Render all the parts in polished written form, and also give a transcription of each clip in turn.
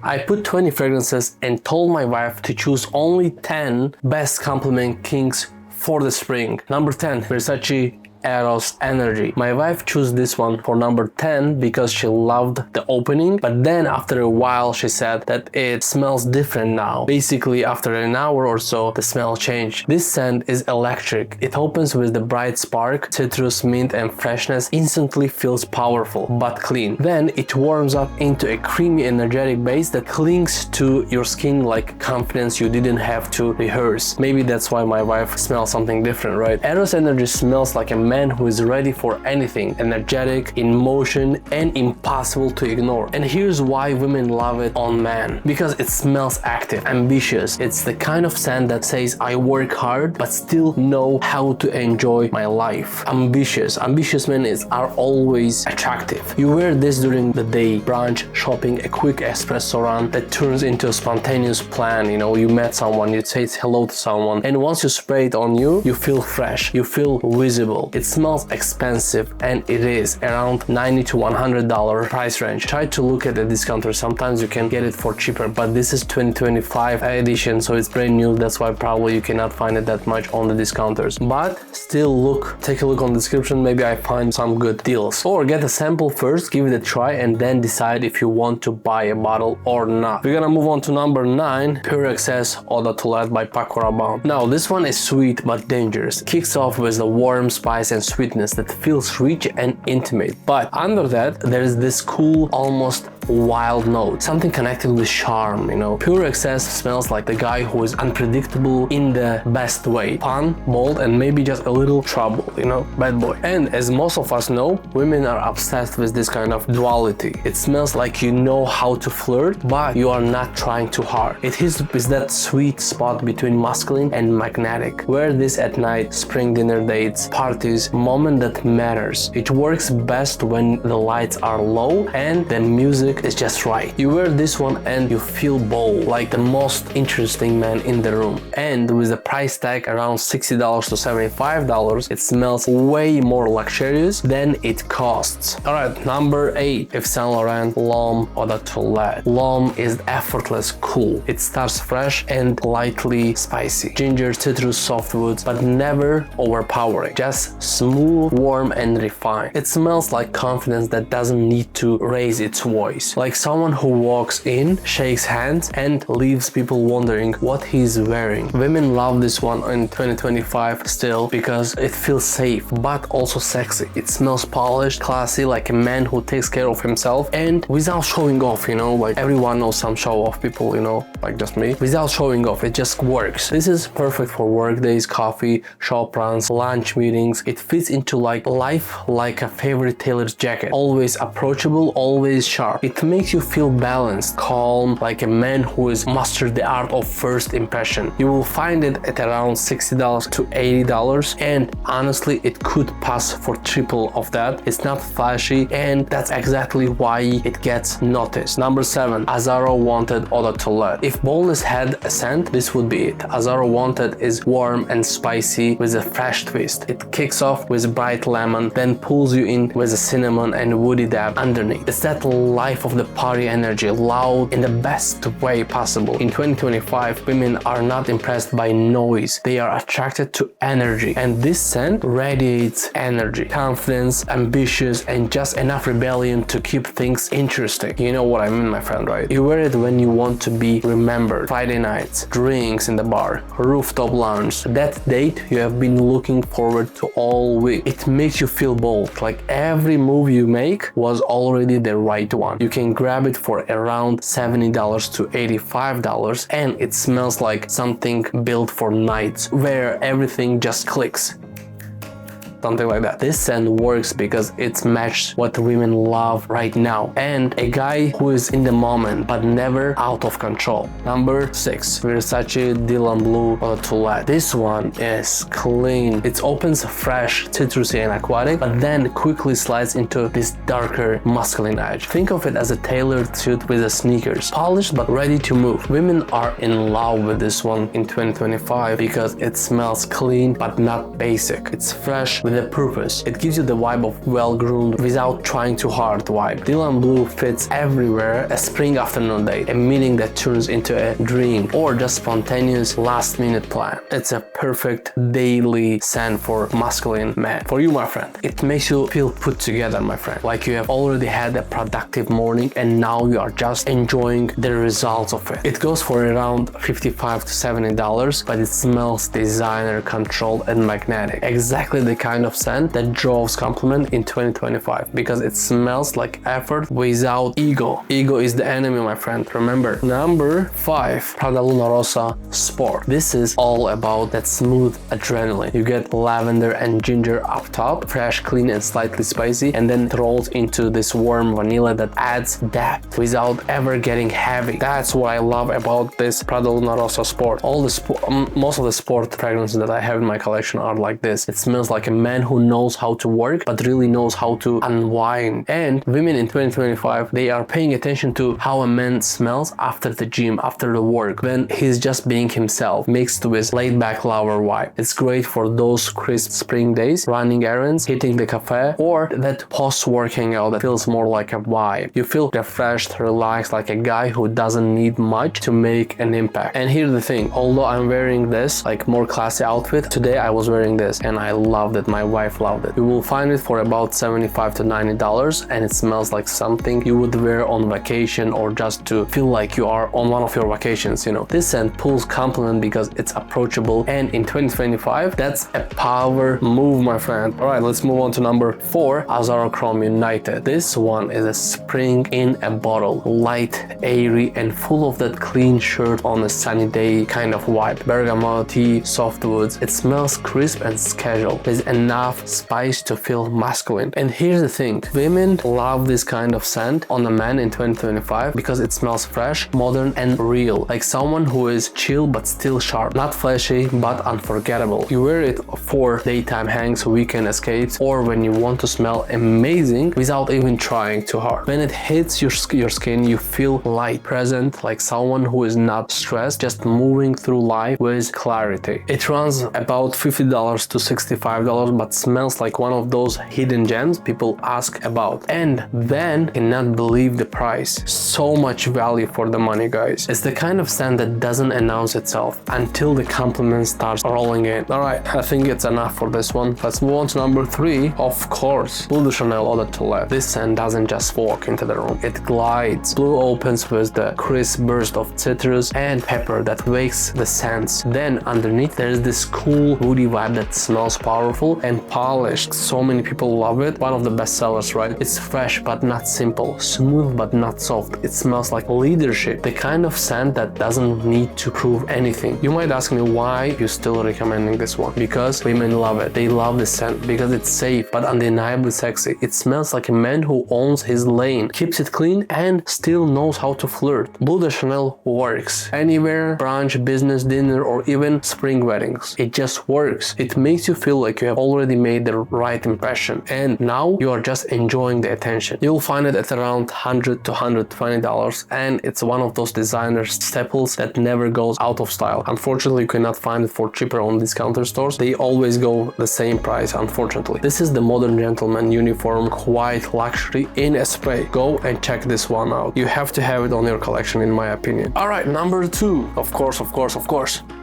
I put 20 fragrances and told my wife to choose only 10 best compliment kinks for the spring. Number 10, Versace Eros Energy. My wife chose this one for number 10 because she loved the opening, but then after a while she said that it smells different now. Basically after an hour or so the smell changed. This scent is electric. It opens with the bright spark, citrus, mint and freshness, instantly feels powerful but clean. Then it warms up into a creamy energetic base that clings to your skin like confidence you didn't have to rehearse. Maybe that's why my wife smells something different, right? Eros Energy smells like a man who is ready for anything, energetic, in motion and impossible to ignore. And here's why women love it on men. Because it smells active, ambitious. It's the kind of scent that says I work hard but still know how to enjoy my life. Ambitious. Ambitious men are always attractive. You wear this during the day, brunch, shopping, a quick espresso run that turns into a spontaneous plan. You know, you met someone, you say hello to someone, and once you spray it on you, you feel fresh, you feel visible. It smells expensive, and it is around $90 to $100 price range. Try to look at the discounters. Sometimes you can get it for cheaper, but this is 2025 edition, so it's brand new. That's why probably you cannot find it that much on the discounters. But still take a look on the description. Maybe I find some good deals. Or get a sample first, give it a try, and then decide if you want to buy a bottle or not. We're gonna move on to number 9, Pure Excess Eau de Toilette by Paco Rabanne. Now this one is sweet but dangerous. Kicks off with a warm spice and sweetness that feels rich and intimate, but under that there is this cool, almost wild note, something connected with charm, you know. Pure Excess smells like the guy who is unpredictable in the best way, fun, bold, and maybe just a little trouble, you know, bad boy. And as most of us know, women are obsessed with this kind of duality. It smells like you know how to flirt, but you are not trying too hard. It is that sweet spot between masculine and magnetic. Wear this at night, spring dinner dates, parties, moment that matters. It works best when the lights are low and the music is just right. You wear this one and you feel bold, like the most interesting man in the room. And with the price tag around $60 to $75, it smells way more luxurious than it costs. Alright, number 8, Yves Saint Laurent L'Homme Eau de Toilette. L'Homme is effortless cool. It starts fresh and lightly spicy. Ginger, citrus, softwoods, but never overpowering. Just smooth, warm and refined. It smells like confidence that doesn't need to raise its voice. Like someone who walks in, shakes hands and leaves people wondering what he's wearing. Women love this one in 2025 still because it feels safe but also sexy. It smells polished, classy, like a man who takes care of himself and without showing off, you know, like everyone knows some show off people, you know, like just me. Without showing off, it just works. This is perfect for work days, coffee, shop runs, lunch meetings. It fits into like life like a favorite tailor's jacket. Always approachable, always sharp. It makes you feel balanced, calm, like a man who has mastered the art of first impression. You will find it at around $60 to $80, and honestly it could pass for triple of that. It's not flashy, and that's exactly why it gets noticed. Number 7, Azzaro Wanted Eau de Toilette. If boldness had a scent, this would be it. Azzaro Wanted is warm and spicy with a fresh twist. It kicks off with bright lemon, then pulls you in with a cinnamon and woody dab underneath. It's that life of the party energy, loud in the best way possible. In 2025, women are not impressed by noise. They are attracted to energy, and this scent radiates energy, confidence, ambitious, and just enough rebellion to keep things interesting. You know what I mean, my friend, right? You wear it when you want to be remembered. Friday nights, drinks in the bar, rooftop lounge, that date you have been looking forward to all week. It makes you feel bold, like every move you make was already the right one. You can grab it for around $70 to $85, and it smells like something built for nights where everything just clicks. Something like that. This scent works because it's matched what women love right now, and a guy who is in the moment but never out of control. Number 6, Versace Bleu de Chanel. This one is clean. It opens fresh, citrusy and aquatic, but then quickly slides into this darker masculine edge. Think of it as a tailored suit with the sneakers, polished but ready to move. Women are in love with this one in 2025 because it smells clean but not basic. It's fresh with with a purpose. It gives you the vibe of well-groomed without trying too hard vibe. Dylan Blue fits everywhere, a spring afternoon date, a meeting that turns into a drink, or just spontaneous last-minute plan. It's a perfect daily scent for masculine man. For you, my friend, it makes you feel put together, my friend. Like you have already had a productive morning and now you are just enjoying the results of it. It goes for around $55 to $70, but it smells designer, controlled, and magnetic. Exactly the kind of scent that draws compliment in 2025 because it smells like effort without ego. Ego is the enemy, my friend. Remember. Number 5, Prada Luna Rossa Sport. This is all about that smooth adrenaline. You get lavender and ginger up top, fresh, clean, and slightly spicy, and then it rolls into this warm vanilla that adds depth without ever getting heavy. That's what I love about this Prada Luna Rossa Sport. Most of the sport fragrances that I have in my collection are like this. It smells like a man who knows how to work but really knows how to unwind. And women in 2025, they are paying attention to how a man smells after the gym, after the work, when he's just being himself, mixed with laid-back lover vibe. It's great for those crisp spring days, running errands, hitting the cafe, or that post-working out that feels more like a vibe. You feel refreshed, relaxed, like a guy who doesn't need much to make an impact. And here's the thing, although I'm wearing this like more classy outfit, today I was wearing this and I loved it. My wife loved it. You will find it for about $75 to $90 and it smells like something you would wear on vacation or just to feel like you are on one of your vacations, you know. This scent pulls compliment because it's approachable, and in 2025, that's a power move, my friend. Alright, let's move on to number 4, Azzaro Chrome United. This one is a spring in a bottle, light, airy, and full of that clean shirt on a sunny day kind of vibe. Bergamot, tea, soft woods. It smells crisp and casual. There's enough spice to feel masculine. And here's the thing, women love this kind of scent on a man in 2025 because it smells fresh, modern, and real. Like someone who is chill but still sharp. Not flashy but unforgettable. You wear it for daytime hangs, weekend escapes, or when you want to smell amazing without even trying too hard. When it hits your skin, you feel light, present, like someone who is not stressed, just moving through life with clarity. It runs about $50 to $65 but smells like one of those hidden gems people ask about. And then cannot believe the price. So much value for the money, guys. It's the kind of scent that doesn't announce itself until the compliment starts rolling in. Alright, I think it's enough for this one. Let's move on to number 3. Of course, Bleu de Chanel Eau de Toilette. This scent doesn't just walk into the room, it glides. Blue opens with the crisp burst of citrus and pepper that wakes the sense. Then underneath there's this cool woody vibe that smells powerful and polished. So many people love it. One of the best sellers, right? It's fresh but not simple, smooth but not soft. It smells like leadership, the kind of scent that doesn't need to prove anything. You might ask me why you're still recommending this one. Because women love it. They love this scent because it's safe but undeniably sexy. It smells like a man who owns his lane, keeps it clean, and still knows how to flirt. Bleu de Chanel works anywhere, brunch, business, dinner, or even spring weddings. It just works. It makes you feel like you have already made the right impression and now you are just enjoying the attention. You'll find it at around $100 to $120 and it's one of those designer staples that never goes out of style. Unfortunately, you cannot find it for cheaper on discounter stores. They always go the same price, unfortunately. This is the modern gentleman uniform, quiet luxury in a spray. Go and check this one out. You have to have it on your collection, in my opinion. Alright, number 2. Of course,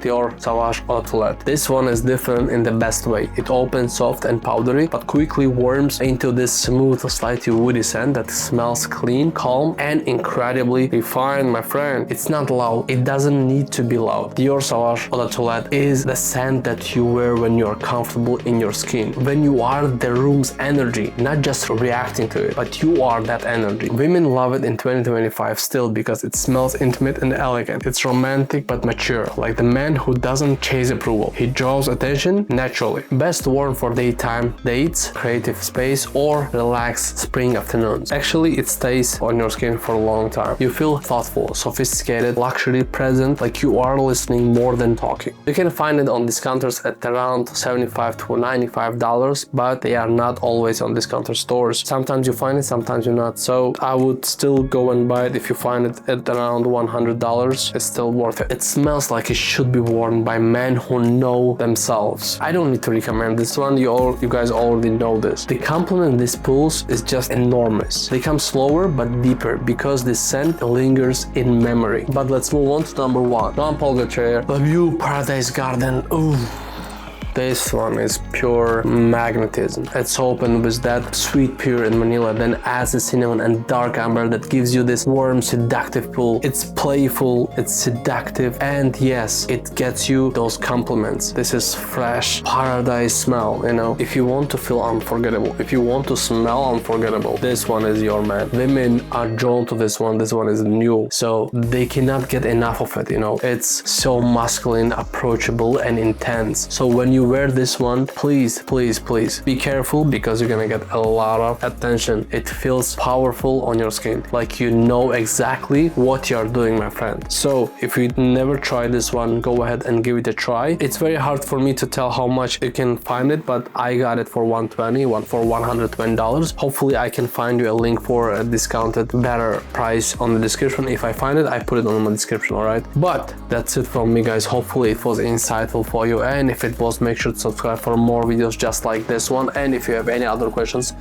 Dior Sauvage Eau de Toilette. This one is different in the best way. It opens soft and powdery, but quickly warms into this smooth, slightly woody scent that smells clean, calm, and incredibly refined, my friend. It's not loud. It doesn't need to be loud. Dior Sauvage Eau de Toilette is the scent that you wear when you are comfortable in your skin. When you are the room's energy, not just reacting to it, but you are that energy. Women love it in 2025 still because it smells intimate and elegant. It's romantic but mature, like the man who doesn't chase approval. He draws attention naturally. Best worn for daytime dates, creative space, or relaxed spring afternoons. Actually, it stays on your skin for a long time. You feel thoughtful, sophisticated, luxury, present, like you are listening more than talking. You can find it on discounters at around $75 to $95, but they are not always on discounter stores. Sometimes you find it, sometimes you not. So I would still go and buy it if you find it at around $100. It's still worth it. It smells like it should be worn by men who know themselves. I don't need to recommend this one, you guys already know this. The compliment in these pools is just enormous. They come slower but deeper because the scent lingers in memory. But let's move on to number 1. Jean-Paul Gaultier, Le Beau Paradise Garden. Ooh. This one is pure magnetism. It's opened with that sweet pure in vanilla, then adds the cinnamon and dark amber that gives you this warm, seductive pull. It's playful, it's seductive, and yes, it gets you those compliments. This is fresh paradise smell, you know. If you want to feel unforgettable, if you want to smell unforgettable, this one is your man. Women are drawn to this one. This one is new, so they cannot get enough of it, you know. It's so masculine, approachable, and intense. So when you wear this one, please be careful, because you're gonna get a lot of attention. It feels powerful on your skin, like you know exactly what you're doing, my friend. So if you never tried this one, go ahead and give it a try. It's very hard for me to tell how much you can find it, but I got it for $120. Hopefully I can find you a link for a discounted better price on the description. If I find it, I put it on my description, all right? But that's it from me, guys. Hopefully it was insightful for you, and if it was, make sure to subscribe for more videos just like this one. And if you have any other questions,